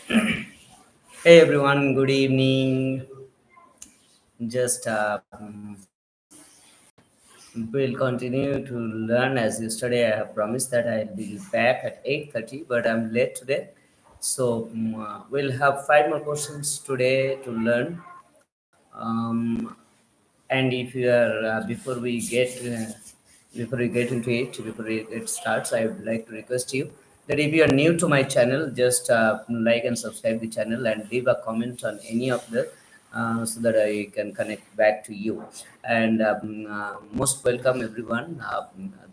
Hey everyone, good evening. Just we'll continue to learn as yesterday. I have promised that I'll be back at 8:30, but I'm late today. So we'll have five more questions today to learn. Um, and if you are before we get into it, before it starts, I would like to request you that if you are new to my channel, just like and subscribe the channel and leave a comment on any of the so that I can connect back to you. And most welcome everyone.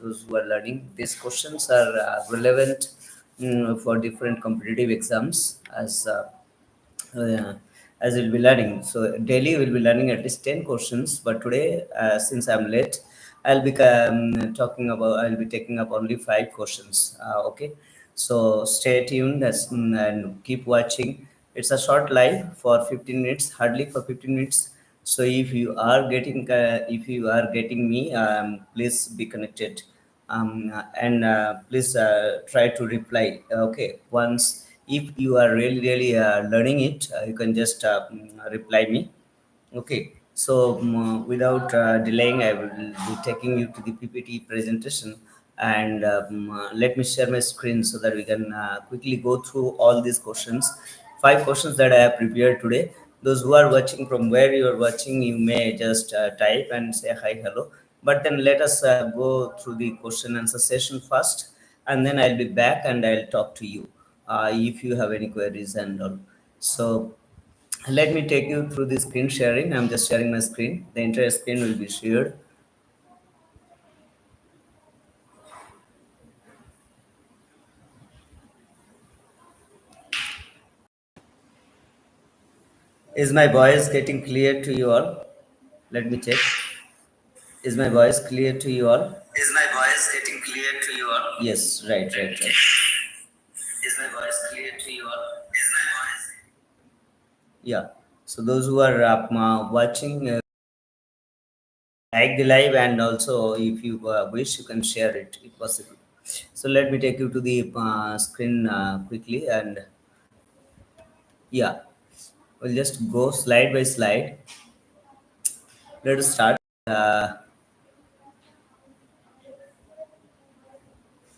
Those who are learning, these questions are relevant for different competitive exams uh, as we'll be learning. So daily we'll be learning at least 10 questions, but today, since I'm late, I'll be taking up only five questions. Okay. So stay tuned and keep watching. It's a short live for 15 minutes, hardly for 15 minutes. So if you are getting me, please be connected, and please try to reply. Okay, once if you are really learning it, you can just reply me. Okay, so without delaying, I will be taking you to the PPT presentation, and let me share my screen so that we can quickly go through all these questions. Five questions that I have prepared today. Those who are watching from where you are watching, you may just type and say hi, hello. But then let us go through the question answer session first, and then I'll be back and I'll talk to you if you have any queries and all. So let me take you through the screen sharing. I'm just sharing my screen. The entire screen will be shared. Is my voice getting clear to you all? Let me check. Is my voice clear to you all? Is my voice getting clear to you all? Yes, right. Is my voice clear to you all? Is my voice? Yeah. So those who are watching, like the live, and also if you wish, you can share it if possible. So let me take you to the screen quickly, and yeah, we'll just go slide by slide. Let us start. Uh,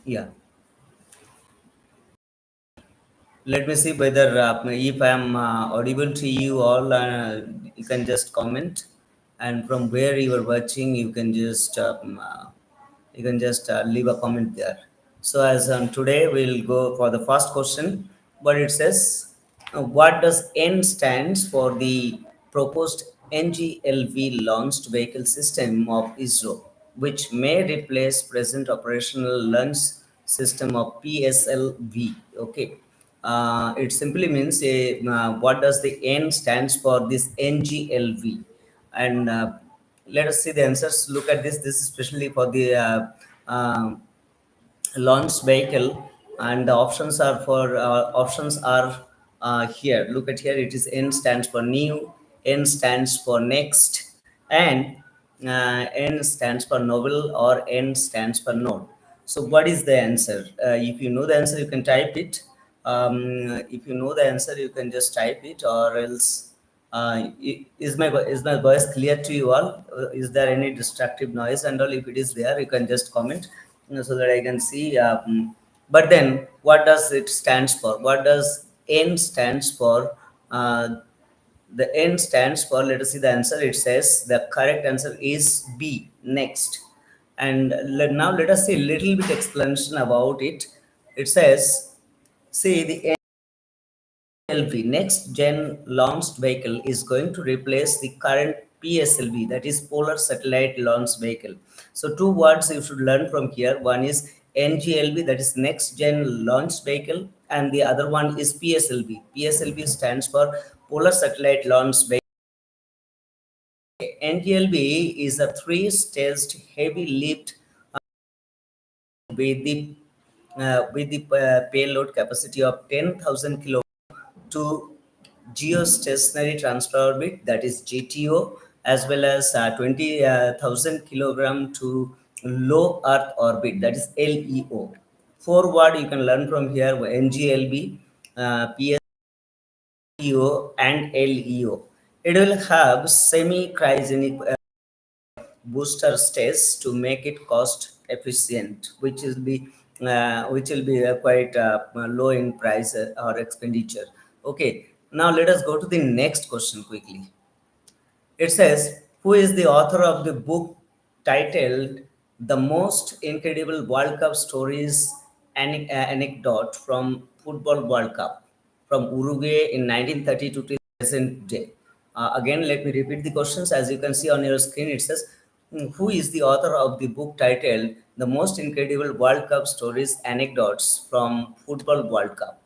yeah, let me see whether if I am audible to you all. You can just comment, and from where you are watching, you can just leave a comment there. So as today we'll go for the first question, but it says, what does N stands for the proposed NGLV launched vehicle system of ISRO, which may replace present operational launch system of PSLV. Okay, it simply means what does the N stands for this NGLV, and let us see the answers. Look at this. This is especially for the uh, launch vehicle, and the options are here. Look at here. It is N stands for new, N stands for next, and N stands for novel, or N stands for node. So what is the answer? If you know the answer, you can type it. If you know the answer, you can just type it, or else is my voice clear to you all? Is there any destructive noise and all? If it is there, you can just comment, so that I can see. But then, what does it stands for? What does N stands for? The N stands for. Let us see the answer. It says the correct answer is B. Next, and now let us see a little bit explanation about it. It says, see the LV, next gen launched vehicle, is going to replace the current PSLV, that is Polar Satellite Launch Vehicle. So two words you should learn from here. One is NGLV, that is next gen launch vehicle, and the other one is PSLV. PSLV stands for Polar Satellite Launch Vehicle. NGLV is a three-staged heavy lift with the payload capacity of 10,000 kilo to geostationary transfer orbit, that is GTO, as well as 20,000 kilogram to low earth orbit, that is LEO. Forward you can learn from here NGLB, EO and LEO. It will have semi-cryogenic booster stage to make it cost efficient, which will be quite low in price or expenditure. Okay, now let us go to the next question quickly. It says, who is the author of the book titled The Most Incredible World Cup Stories Anecdote from Football World Cup from Uruguay in 1932 to present day? Again, let me repeat the questions. As you can see on your screen, it says, who is the author of the book titled The Most Incredible World Cup Stories Anecdotes from Football World Cup?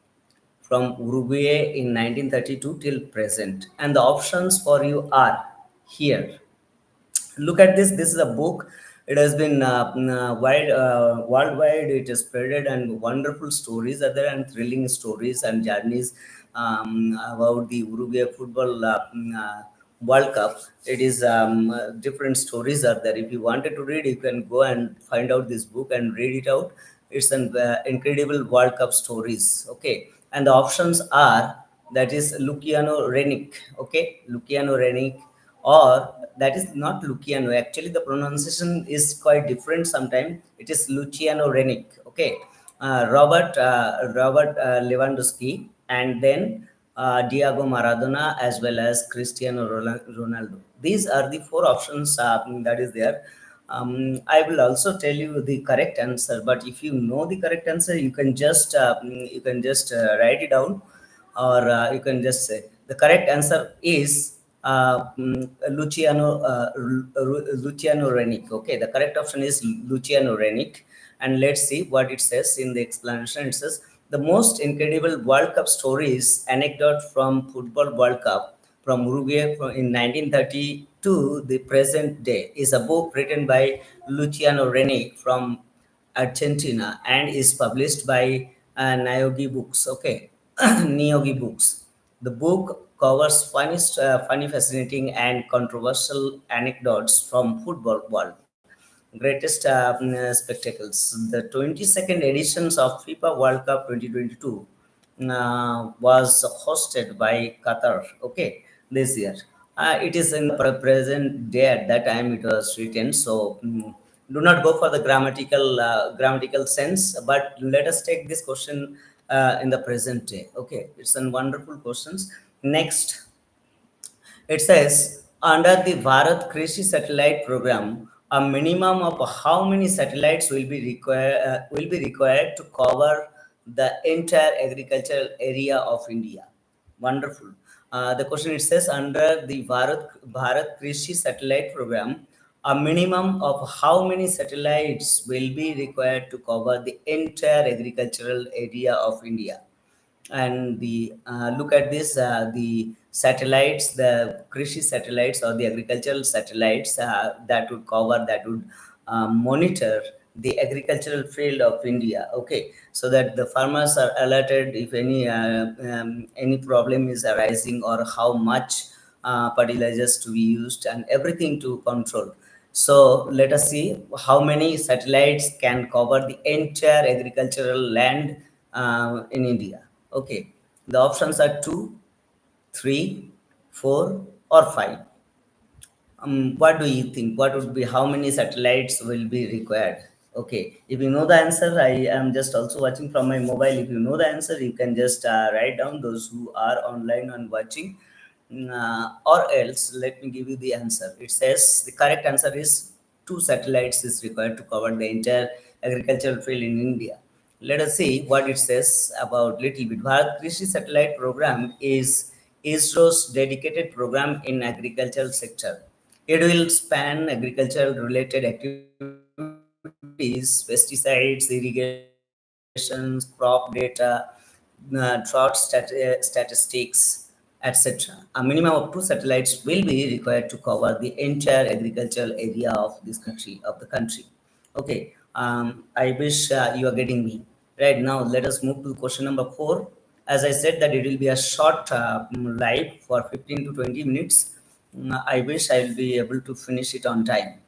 From Uruguay in 1932 till present. And the options for you are here. Look at this. This is a book. It has been worldwide. It is spreaded, and wonderful stories are there, and thrilling stories and journeys about the Uruguay football World Cup. It is different stories are there. If you wanted to read, you can go and find out this book and read it out. It's an incredible World Cup stories. Okay, and the options are, that is Luciano Renick. Okay, Luciano Renick, or that is not Luciano. Actually, the pronunciation is quite different. Sometimes it is Luciano Renick. Okay, Robert Lewandowski, and then Diego Maradona, as well as Cristiano Ronaldo. These are the four options that is there. I will also tell you the correct answer, but if you know the correct answer, you can just write it down, or you can just say the correct answer is Luciano Renick. Okay, the correct option is Luciano Renick. And let's see what it says in the explanation. It says, the most incredible World Cup stories anecdote from Football World Cup from Uruguay in 1930 to the present day is a book written by Luciano Renick from Argentina and is published by Niogi Books. Okay, Niogi Books. The book covers funny, fascinating, and controversial anecdotes from football world. Greatest spectacles. The 22nd editions of FIFA World Cup 2022 was hosted by Qatar. Okay, this year. It is in the present day. At that time, it was written. So do not go for the grammatical sense. But let us take this question in the present day. Okay, it's a wonderful questions. Next, it says, under the Bharat Krishi satellite program, a minimum of how many satellites will be required to cover the entire agricultural area of India? Wonderful. The question, it says, under the Bharat Krishi satellite program, a minimum of how many satellites will be required to cover the entire agricultural area of India? And the look at this, the satellites, the krishi satellites or the agricultural satellites that would monitor the agricultural field of India. Okay, so that the farmers are alerted if any problem is arising, or how much fertilizers to be used, and everything to control. So let us see how many satellites can cover the entire agricultural land in India. Okay, the options are 2, 3, 4, or 5. What do you think? What would be, how many satellites will be required? Okay, if you know the answer, I am just also watching from my mobile. If you know the answer, you can just write down, those who are online and watching. Or else, let me give you the answer. It says the correct answer is two satellites is required to cover the entire agricultural field in India. Let us see what it says about little bit. Bharat Krishi Satellite Program is ISRO's dedicated program in agricultural sector. It will span agricultural related activities, pesticides, irrigations, crop data, statistics, etc. A minimum of two satellites will be required to cover the entire agricultural area of the country. Okay, I wish you are getting me. Right now, let us move to question number 4. As I said, that it will be a short live for 15 to 20 minutes. I wish I will be able to finish it on time.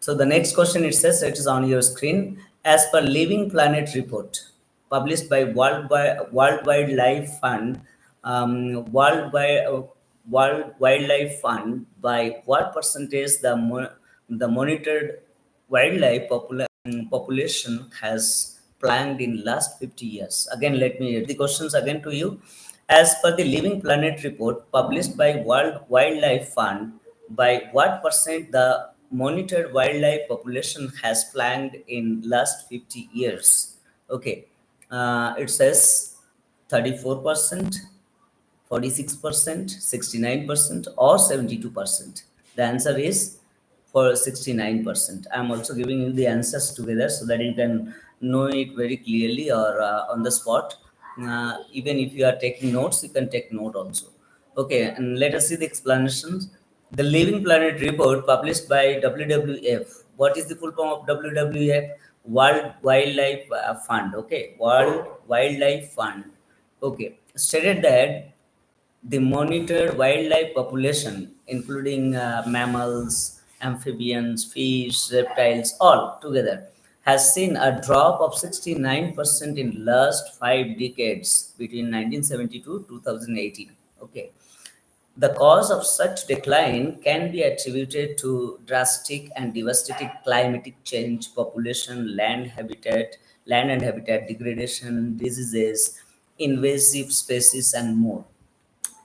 So the next question, it says, it is on your screen. As per Living Planet report published by World Wildlife Fund, World Wildlife Fund, by what percentage the monitored population has planned in last 50 years? Again, let me read the questions again to you. As per the Living Planet report published by World Wildlife Fund, by what percent the monitored wildlife population has planned in last 50 years? Okay, it says 34%, 46%, 69%, or 72%. The answer is for 69%. I'm also giving you the answers together so that you can know it very clearly or on the spot. Even if you are taking notes, you can take note also. Okay, and let us see the explanations. The Living Planet report published by WWF. What is the full form of WWF? World Wildlife Fund. Okay, World Wildlife Fund. Okay, stated that the monitored wildlife population, including mammals, amphibians, fish, reptiles, all together, has seen a drop of 69% in last 5 decades between 1970 to 2018. Okay. The cause of such decline can be attributed to drastic and devastating climatic change, population, land and habitat degradation, diseases, invasive species, and more.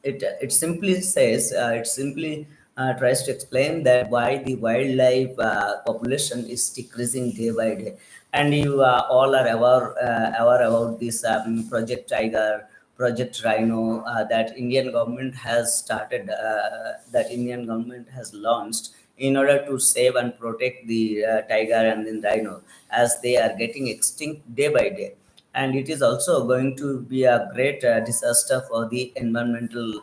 It simply says it simply tries to explain that why the wildlife population is decreasing day by day. And you all are aware about this Project Tiger, Project Rhino, that Indian government has started, that Indian government has launched in order to save and protect the tiger and the rhino, as they are getting extinct day by day. And it is also going to be a great disaster for the environmental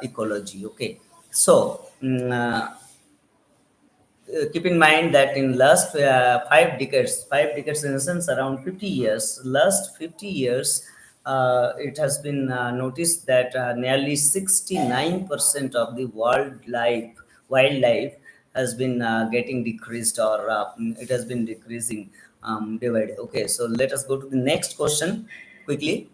ecology. Okay, so keep in mind that in last 5 decades in a sense around 50 years, last 50 years, it has been noticed that nearly 69% of the wildlife has been getting decreased, or it has been decreasing day by day. Okay, so let us go to the next question quickly.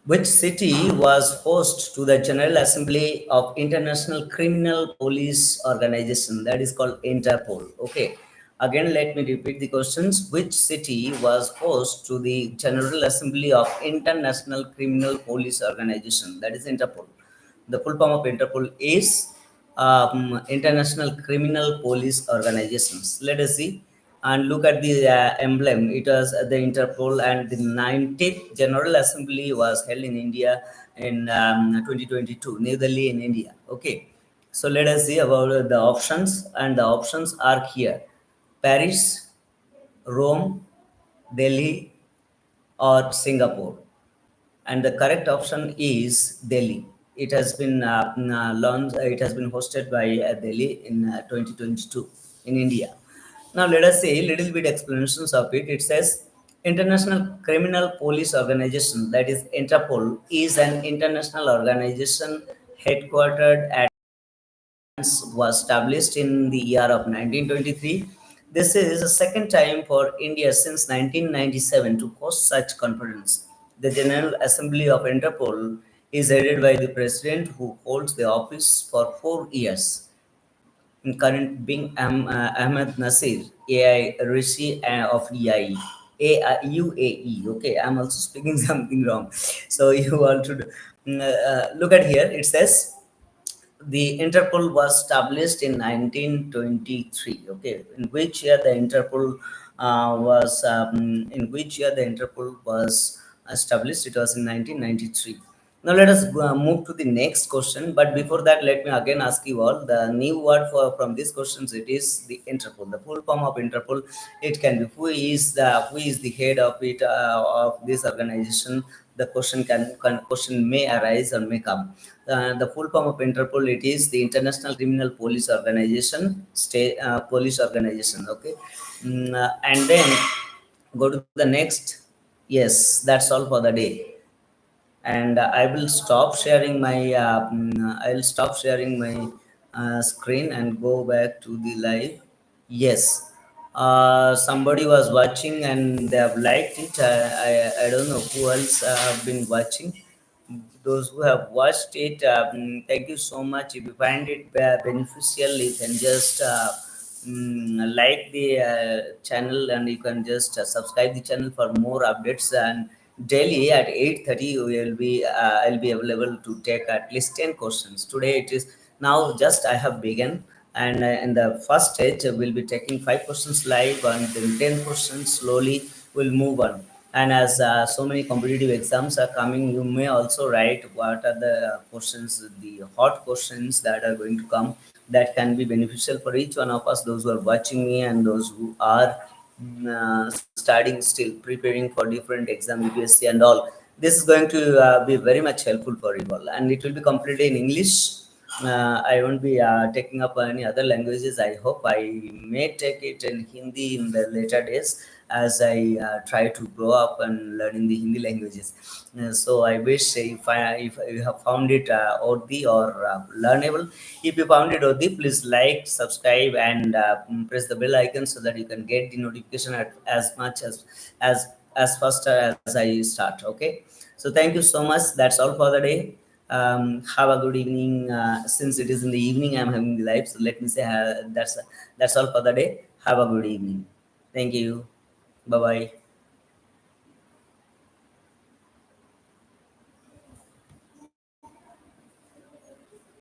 Which city was host to the General Assembly of International Criminal Police Organization, that is called Interpol? Okay. Again, let me repeat the questions. Which city was host to the General Assembly of International Criminal Police Organization, that is Interpol? The full form of Interpol is International Criminal Police Organizations. Let us see and look at the emblem. It was the Interpol, and the 19th General Assembly was held in India in 2022, New Delhi in India. Okay, so let us see about the options, and the options are here: Paris, Rome, Delhi, or Singapore. And the correct option is Delhi. It has been launched. It has been hosted by Delhi in 2022 in India. Now let us see a little bit explanations of it. It says International Criminal Police Organization, that is Interpol, is an international organization headquartered at was established in the year of 1923. This is the second time for India since 1997 to host such conference. The General Assembly of Interpol is headed by the President, who holds the office for 4 years. In current being Ahmed Nasir, AI Rishi of EIE. UAE. Okay, I'm also speaking something wrong. So you all should look at here. It says the Interpol was established in 1923. Okay, in which year the Interpol was established? It was in 1993. Now let us move to the next question. But before that, let me again ask you all the new word for from these questions. It is the Interpol. The full form of Interpol. It can be who is the head of it, of this organization. The question may arise or may come. The full form of Interpol, it is the International Criminal Police Organization, state police organization. Okay, and then go to the next. Yes, that's all for the day, and I will stop sharing my I'll stop sharing my screen and go back to the live. Yes, somebody was watching and they have liked it. I don't know who else have been watching. those who have watched it, thank you so much. If you find it beneficial, you can just like the channel, and you can just subscribe the channel for more updates. And daily at 8:30 will be I'll be available to take at least 10 questions. Today it is now just I have begun, and in the first stage we'll be taking 5 questions live, and then 10 questions slowly will move on. And as so many competitive exams are coming, you may also write what are the questions, the hot questions that are going to come, that can be beneficial for each one of us, those who are watching me and those who are studying, still preparing for different exam, UPSC and all. This is going to be very much helpful for you all, and it will be completely in English. I won't be taking up any other languages. I hope I may take it in Hindi in the later days, as I try to grow up and learning the Hindi languages. So I wish if you have found it worthy or learnable, if you found it worthy, please like, subscribe, and press the bell icon so that you can get the notification as much as as fast as I start. Okay. So thank you so much. That's all for the day. Have a good evening. Since it is in the evening, I'm having the live. So let me say that's all for the day. Have a good evening. Thank you. Bye bye.